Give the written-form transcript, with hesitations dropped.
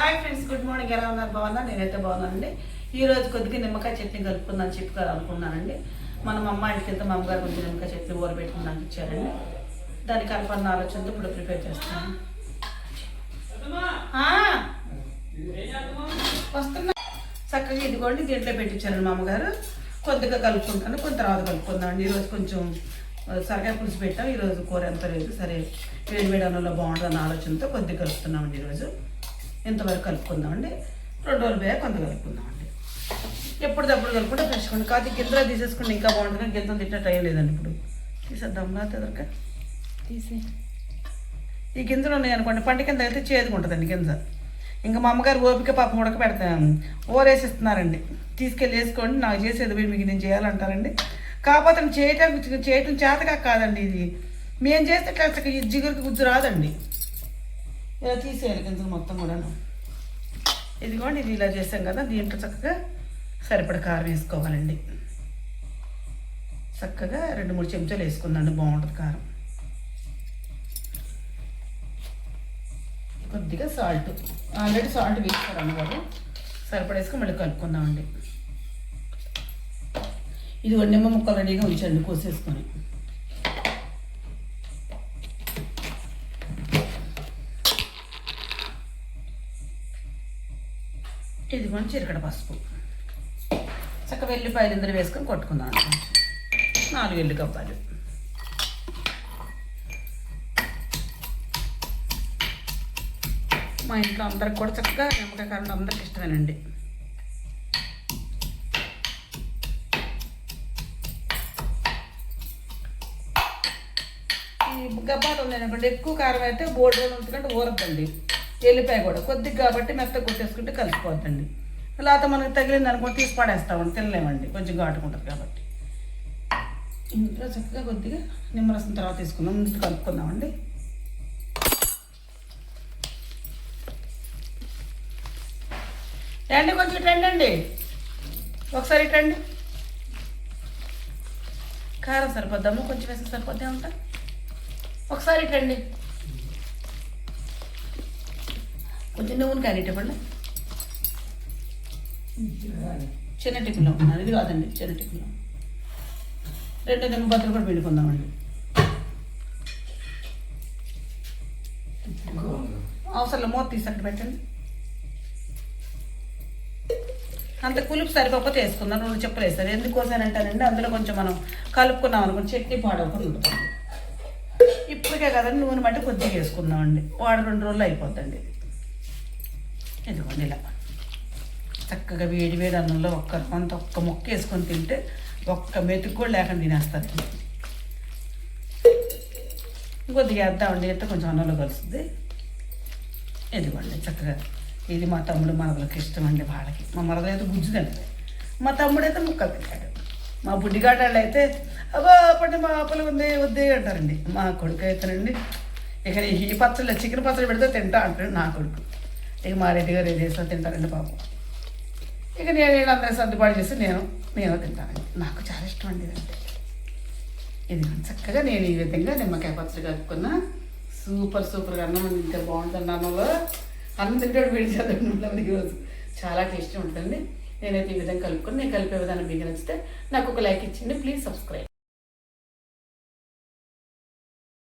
Hi friends, good morning. ఎలా ఉన్నారు? బాగున్నా? నేనైతే బాగున్నానండి. ఈ రోజు కొద్దిగా నిమ్మకాయ చట్నీ కలుపుకుందాం చెప్పుకోవాలనుకున్నానండి. మన అమ్మ ఇంటికి వెళ్తే మా అమ్మగారు కొంచెం నిమ్మకాయ చట్నీ ఊరబెట్టుకుని నాకు ఇచ్చారండి. దాని కలపన్న ఆలోచనతో ఇప్పుడు ప్రిపేర్ చేస్తాను. వస్తున్నా చక్కగా ఇదిగోండి, దీంట్లో పెట్టించారండి మా అమ్మగారు. కొద్దిగా కలుపుకుంటాను, కొంత తర్వాత కలుపుకుందామండి. ఈరోజు కొంచెం సరకాయ పులుసు పెట్టాం. ఈరోజు కూర ఎంత లేదు, సరే వేడి వేడి అన్నంలో బాగుంటుందన్న ఆలోచనతో కొద్దిగా కలుపుతున్నామండి. ఈరోజు ఇంతవరకు కలుపుకుందామండి. 2 రోజులు పోయా కొంత కలుపుకుందామండి. ఎప్పటిదప్పుడు కలుపుకుంటే ఫ్రెష్గా ఉంది. కాదు గింజలు తీసేసుకుంటే ఇంకా బాగుంటుంది. గింజలు తింటే టైం లేదండి. ఇప్పుడు తీసేద్దాం నా ఎదరక తీసి. ఈ గింజలు ఉన్నాయనుకోండి, పంట కింద అయితే చేదుకుంటుందండి గింజ. ఇంకా మా అమ్మగారు ఓపిక పాపం ఉడక పెడతాను ఓరేసిస్తున్నారండి. తీసుకెళ్ళి వేసుకోండి, నాకు చేసేది పోయి మీకు నేను చేయాలంటారండి. కాకపోతే చేయటం చేతగా కాదండి. ఇది మేము చేస్తే ఇట్లా ఈ జిగురికి గుజ్జు రాదండి. ఇలా తీసేయాలి గింజలు మొత్తం కూడాను. ఇదిగోండి, ఇది ఇలా చేసాం కదా, దీంట్లో చక్కగా సరిపడ కారం వేసుకోవాలండి. చక్కగా 2-3 చెంచాలు వేసుకుందండి, బాగుంటుంది కారం. కొద్దిగా సాల్ట్, ఆల్రెడీ సాల్ట్ వేసుకోరు అన్నవారు. సరిపడేసుకొని మళ్ళీ కలుపుకుందామండి. ఇది నిమ్మ ముక్కలు రెడీగా ఉంచండి కోసేసుకొని. ఇదిగోండి చిరకడ పసుపు, చక్క వెల్లిపాయలు ఇందులో వేసుకొని కొట్టుకుందాం. 4 ఎల్లిగబ్బాలు, మా ఇంట్లో అందరికి కూడా చక్కగా నిమ్మకాయ కారం అందరికి ఇష్టమేనండి. ఈ గబ్బాలు ఉన్నాయనుకోండి, ఎక్కువ కారం అయితే బోర్డు రోజులు ఉంచుకుంటే ఊరద్దండి. ఎల్లిపాయ కూడా కొద్దిగా కాబట్టి మెత్తగా కొట్టేసుకుంటే కలిసిపోద్దండి. లేకపోతే మనకు తగిలింది అనుకుంటే తీసి పడేస్తామండి, తినలేమండి, కొంచెం ఘాటుకుంటుంది కాబట్టి. ఇంట్లో చక్కగా కొద్దిగా నిమ్మరసం తర్వాత తీసుకుందాం, ముందు కలుపుకుందామండి. రండి, కొంచెం రండి, ఒకసారి రండి. కారం సరిపోద్దాము, కొంచెం వేస్తే సరిపోద్దా ఉంటా. ఒకసారి రండి, కొంచెం నూనె కానీ ఇవ్వండి. చిన్న టిఫిన్లో ఉన్నాను, ఇది కాదండి చిన్న టిఫిన్లో. 2 నిమ్మబద్దలు కూడా పిండుకుందామండి. అవసరంలో మూత తీసి అక్కడ పెట్టండి. అంత పులుపు సరిపోతే వేసుకుందాం. 2 చెప్పులు వేస్తారు. ఎందుకోసానంటానండి, అందులో కొంచెం మనం కలుపుకున్నాం అనుకోండి, చట్నీ పాడవకుండా ఉంటుంది. ఇప్పటికే కదండి నూనె మట్టి కొద్దిగా వేసుకుందామండి. 2 రోజులు అయిపోద్దండి. ఇదిగోండి ఇలా చక్కగా వేడి వేడి అన్నంలో ఒక్క ముక్క వేసుకొని తింటే ఒక్క మెతుకు కూడా లేకుండా తినేస్తుంది. కొద్దిగా వేద్దామండి, అయితే కొంచెం అన్నంలో కలుస్తుంది. ఇదిగోండి చక్కగా. ఇది మా తమ్ముడు మనవలకి ఇష్టం అండి. వాళ్ళకి మా మరదలు అయితే గుజ్జు తింటుంది, మా తమ్ముడు అయితే ముక్కలు తింటాడు. మా బుడ్డిగాడాళ్ళు అయితే అబ్బా పట్టి మా ఆపలు వద్దే అంటారండి. మా కొడుకు అయితేనండి ఇక ఈ పచ్చళ్ళు చికెన్ పచ్చడి పెడితే తింటా అంటాడు నా కొడుకు. ఇక మా రెడ్డి గారు ఏది వేసుకొని తింటారండి పాపం. ఇక నేను అందరూ సర్దుబాటు చేసి నేను తింటానండి. నాకు చాలా ఇష్టం అండి ఇదంటే. ఇది చక్కగా నేను ఈ విధంగా నిమ్మకాయ పచ్చడి కలుపుకున్నా. సూపర్గా అన్నం తింటే బాగుంటుంది. అన్నం తింటాడు వేడి చేద్దాం ఈరోజు చాలా టేస్టీ ఉంటుంది. నేనైతే ఈ విధంగా కలుపుకొని, నేను కలిపే విధానం మీకు నచ్చితే నాకు ఒక లైక్ ఇచ్చింది. Please subscribe.